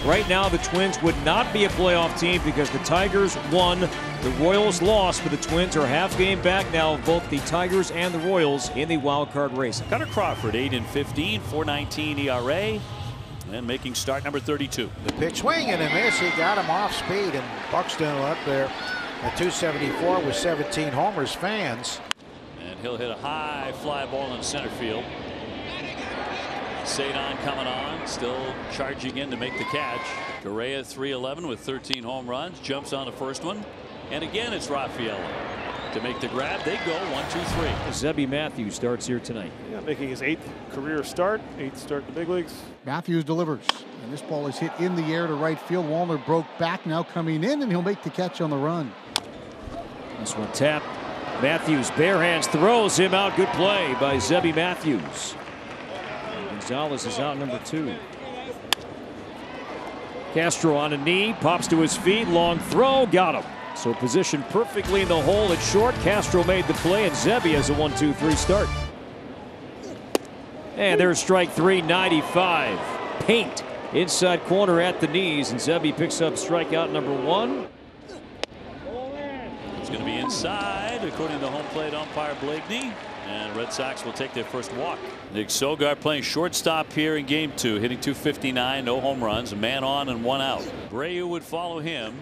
Right now, the Twins would not be a playoff team because the Tigers won, the Royals lost, but the Twins are half game back now of both the Tigers and the Royals in the wild card race. Cutter Crawford, 8-15, 4.19 ERA, and making start number 32. The pitch swing and a miss. He got him off speed, and Buxton up there at 274 with 17 homers. Fans. And he'll hit a high fly ball in center field. Sadon coming on, still charging in to make the catch. Correa 311 with 13 home runs, jumps on the first one, and again it's Rafaela to make the grab. They go 1-2-3. Zebby Matthews starts here tonight. Yeah, making his 8th career start, 8th start in the big leagues. Matthews delivers, and this ball is hit in the air to right field. Wallner broke back, now coming in, and he'll make the catch on the run. This one tapped. Matthews bare hands, throws him out. Good play by Zebby Matthews. Gonzalez is out, number 2. Castro on a knee, pops to his feet, long throw, got him. So positioned perfectly in the hole at short. Castro made the play, and Zebby has a 1-2-3 start. And there's strike 3, 95. Paint inside corner at the knees, and Zebby picks up strikeout number 1. It's going to be inside, according to home plate umpire Blakeney. And Red Sox will take their first walk. Nick Sogard playing shortstop here in game 2, hitting .259, no home runs, a man on and 1 out. Abreu would follow him.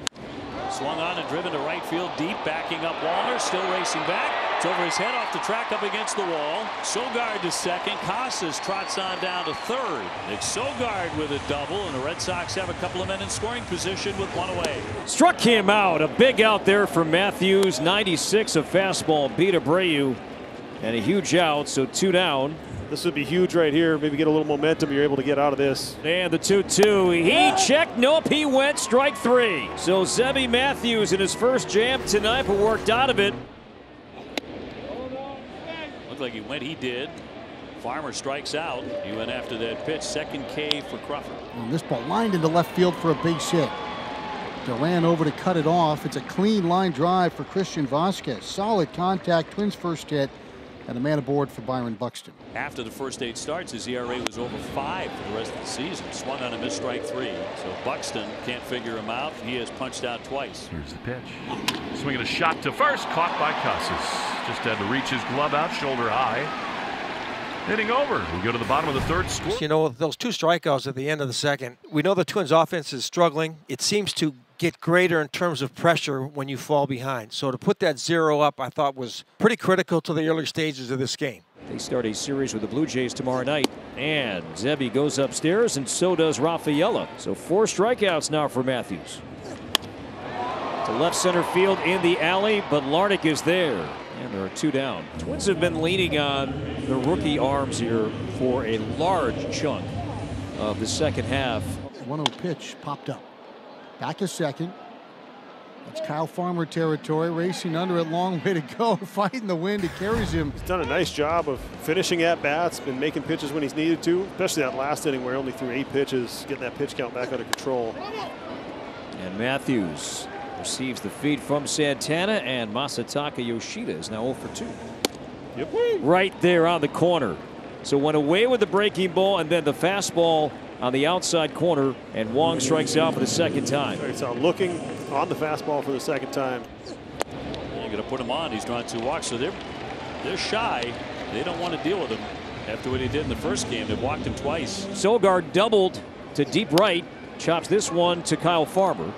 Swung on and driven to right field deep, backing up Wallner, still racing back. It's over his head, off the track, up against the wall. Sogard to second. Casas trots on down to third. Nick Sogard with a double, and the Red Sox have a couple of men in scoring position with 1 away. Struck him out. A big out there for Matthews. 96, a fastball beat Abreu. And a huge out, so 2 down. This would be huge right here. Maybe get a little momentum. You're able to get out of this. And the 2-2. He checked. Nope, he went. Strike 3. So Zebby Matthews in his first jam tonight, but worked out of it. Looked like he went. He did. Farmer strikes out. He went after that pitch. Second K for Crawford. And this ball lined into left field for a base hit. Duran over to cut it off. It's a clean line drive for Christian Vasquez. Solid contact. Twins' first hit. And a man aboard for Byron Buxton. After the first 8 starts, his ERA was over 5 for the rest of the season. Swung on a missed strike 3. So Buxton can't figure him out. He has punched out twice. Here's the pitch. Swinging a shot to first, caught by Casas. Just had to reach his glove out, shoulder high. Hitting over. We go to the bottom of the 3rd score. You know, those 2 strikeouts at the end of the 2nd. We know the Twins offense is struggling. It seems to get greater in terms of pressure when you fall behind. So to put that 0 up, I thought was pretty critical to the early stages of this game. They start a series with the Blue Jays tomorrow night. And Zebby goes upstairs, and so does Rafaela. So 4 strikeouts now for Matthews. To left center field in the alley, but Larnach is there. And there are 2 down. Twins have been leaning on the rookie arms here for a large chunk of the second half. 1-0 pitch popped up. Back to second. That's Kyle Farmer territory. Racing under it, long way to go. Fighting the wind, it carries him. He's done a nice job of finishing at bats, been making pitches when he's needed to, especially that last inning where he only threw 8 pitches, getting that pitch count back under control. And Matthews receives the feed from Santana, and Masataka Yoshida is now 0 for 2. Yep. Right there on the corner. So went away with the breaking ball, and then the fastball on the outside corner, and Wong strikes out for the 2nd time. So looking on the fastball for the 2nd time. You're going to put him on. He's drawn 2 walks, so they're shy. They don't want to deal with him after what he did in the first game. They walked him twice. Sogard doubled to deep right, chops this one to Kyle Farmer.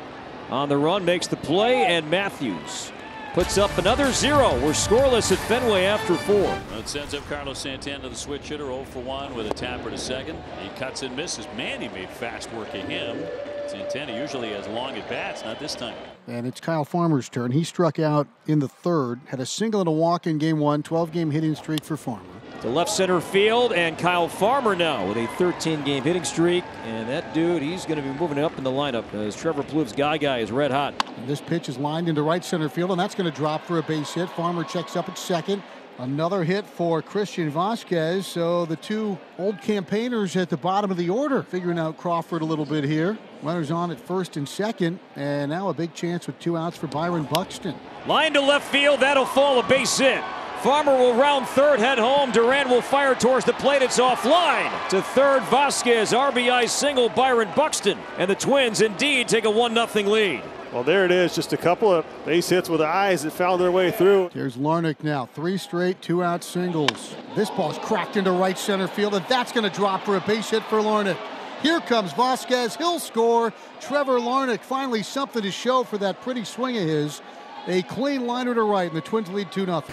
On the run, makes the play, and Matthews puts up another 0. We're scoreless at Fenway after 4. It sends up Carlos Santana, the switch hitter, 0 for 1 with a tapper to second. He cuts and misses. Manny made fast work of him. Santana usually has long at bats, not this time. And it's Kyle Farmer's turn. He struck out in the 3rd, had a single and a walk in game 1, 12-game hitting streak for Farmer. To left center field, and Kyle Farmer now with a 13-game hitting streak. And that dude, he's going to be moving up in the lineup as Trevor Plouffe's guy is red hot. And this pitch is lined into right center field, and that's going to drop for a base hit. Farmer checks up at second. Another hit for Christian Vasquez. So the 2 old campaigners at the bottom of the order figuring out Crawford a little bit here. Runners on at 1st and 2nd, and now a big chance with 2 outs for Byron Buxton. Line to left field, that'll fall, a base hit. Farmer will round third, head home. Duran will fire towards the plate. It's offline. To third, Vasquez. RBI single, Byron Buxton. And the Twins indeed take a 1-0 lead. Well, there it is. Just a couple of base hits with eyes that found their way through. Here's Larnach now. 3 straight 2-out singles. This ball's cracked into right center field, and that's going to drop for a base hit for Larnach. Here comes Vasquez. He'll score. Trevor Larnach, finally something to show for that pretty swing of his. A clean liner to right, and the Twins lead 2-0.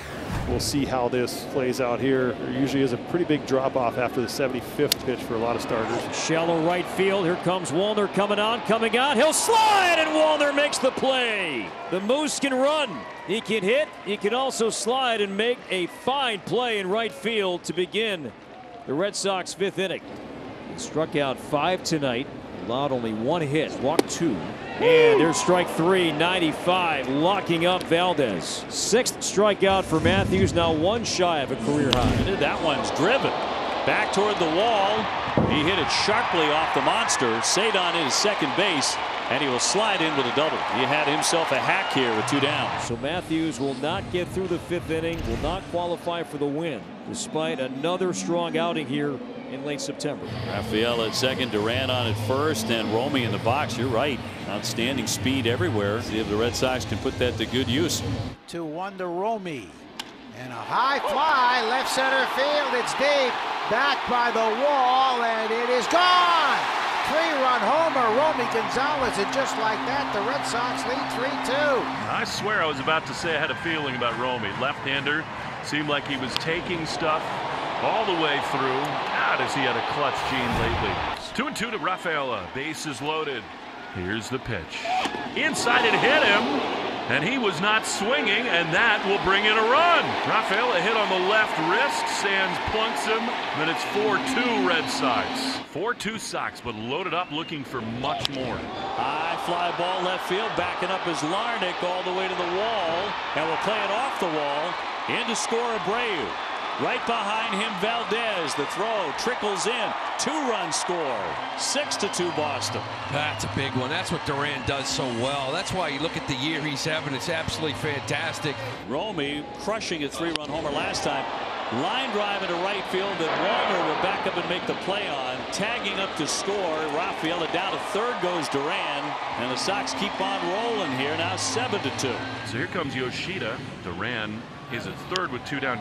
We'll see how this plays out here. There usually is a pretty big drop-off after the 75th pitch for a lot of starters. Shallow right field. Here comes Wallner coming on, coming out. He'll slide, and Wallner makes the play. The Moose can run. He can hit. He can also slide and make a fine play in right field to begin the Red Sox 5th inning. He struck out 5 tonight. Allowed only 1 hit. Walked 2. And there's strike 3, 95, locking up Valdez. 6th strikeout for Matthews, now 1 shy of a career high. That one's driven back toward the wall. He hit it sharply off the monster. Cedon in his second base, and he will slide in with a double. He had himself a hack here with 2 down. So Matthews will not get through the 5th inning, will not qualify for the win, despite another strong outing here in late September. Rafael at second, Duran on at first, and Romy in the box. You're right. Outstanding speed everywhere. See if the Red Sox can put that to good use. 2-1 to Romy. And a high fly, left center field. It's deep. Back by the wall, and it is gone. 3-run homer, Romy Gonzalez, and just like that, the Red Sox lead 3-2. I swear I was about to say I had a feeling about Romy. Left-hander, seemed like he was taking stuff all the way through. God, has he had a clutch gene lately. 2-2 to Rafaela. Base is loaded. Here's the pitch. Inside it hit him, and he was not swinging, and that will bring in a run. Rafaela hit on the left wrist. Sands plunks him. Then it's 4-2 Red Sox. 4-2 Sox, but loaded up looking for much more. High fly ball left field. Backing up is Larnach all the way to the wall, and will play it off the wall. In to score Abreu. Right behind him, Valdez. The throw trickles in. 2-run score. 6-2 Boston. That's a big one. That's what Duran does so well. That's why you look at the year he's having. It's absolutely fantastic. Romy crushing a 3-run homer last time. Line drive into right field that Wallner will back up and make the play on. Tagging up to score. Rafaela down to third goes Duran. And the Sox keep on rolling here. Now 7-2. So here comes Yoshida. Duran is at third with 2 down.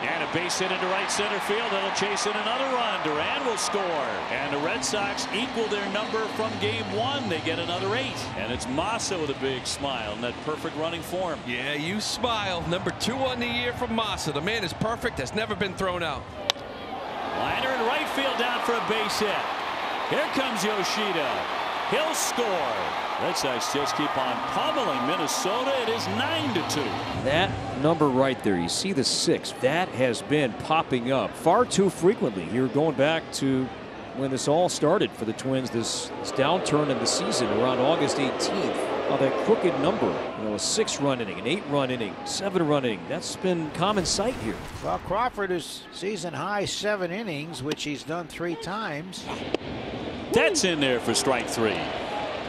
And a base hit into right center field. That'll chase in another run. Duran will score. And the Red Sox equal their number from game 1. They get another 8. And it's Massa with a big smile in that perfect running form. Yeah, you smile. Number 2 on the year from Massa. The man is perfect. Has never been thrown out. Liner in right field down for a base hit. Here comes Yoshida. He'll score. Red Sox just keep on pummeling Minnesota. It is 9-2. That number right there, you see the 6, that has been popping up far too frequently. You're going back to when this all started for the Twins, this downturn in the season around August 18th. That crooked number, a 6-run inning, an 8-run inning, 7-run inning, that's been common sight here. Well, Crawford is season high 7 innings, which he's done 3 times. That's in there for strike 3.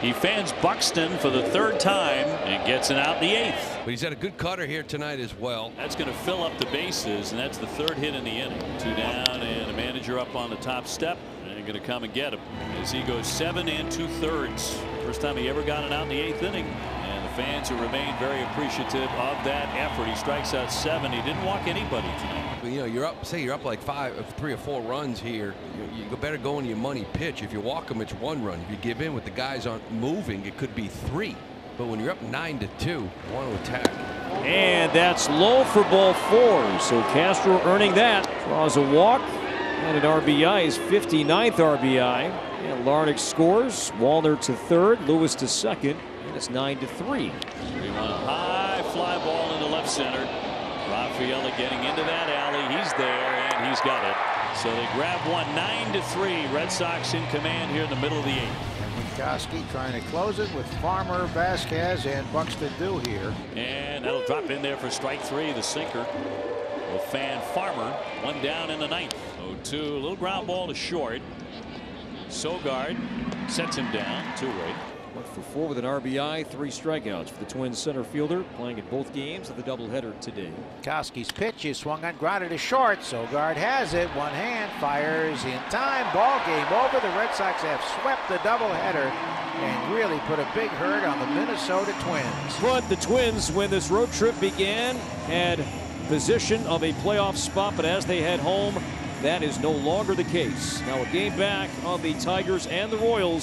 He fans Buxton for the 3rd time and gets it out in the 8th. But he's had a good cutter here tonight as well. That's going to fill up the bases, and that's the 3rd hit in the inning. 2 down, and the manager up on the top step. And they're going to come and get him as he goes 7 2/3. First time he ever got it out in the 8th inning. And the fans have remained very appreciative of that effort. He strikes out 7. He didn't walk anybody tonight. You're up. Say you're up like 3 or 4 runs here. You better go into your money pitch. If you walk them, it's 1 run. If you give in with the guys aren't moving, it could be 3. But when you're up 9-2, you want to attack. And that's low for ball 4. So Castro earning that. Draws a walk and an RBI, his 59th RBI. And Larnach scores. Wallner to 3rd, Lewis to 2nd, and it's 9-3. 3-1 high fly ball into left center. Rafaela getting into that alley. He's there, and he's got it. So they grab one. 9-3. Red Sox in command here in the middle of the 8th. Winkowski trying to close it with Farmer, Vasquez, and Buxton do here. And that'll drop in there for strike 3. The sinker will fan Farmer. 1 down in the 9th. 0-2. A little ground ball to short. Sogard sets him down. 2-way. Went for 4 with an RBI, 3 strikeouts for the Twins center fielder, playing in both games of the doubleheader today. Koski's pitch is swung on, grounded to short. Sogard has it. One hand, fires in time. Ball game over. The Red Sox have swept the doubleheader and really put a big hurt on the Minnesota Twins. But the Twins, when this road trip began, had position of a playoff spot, but as they head home, that is no longer the case. Now a game back on the Tigers and the Royals.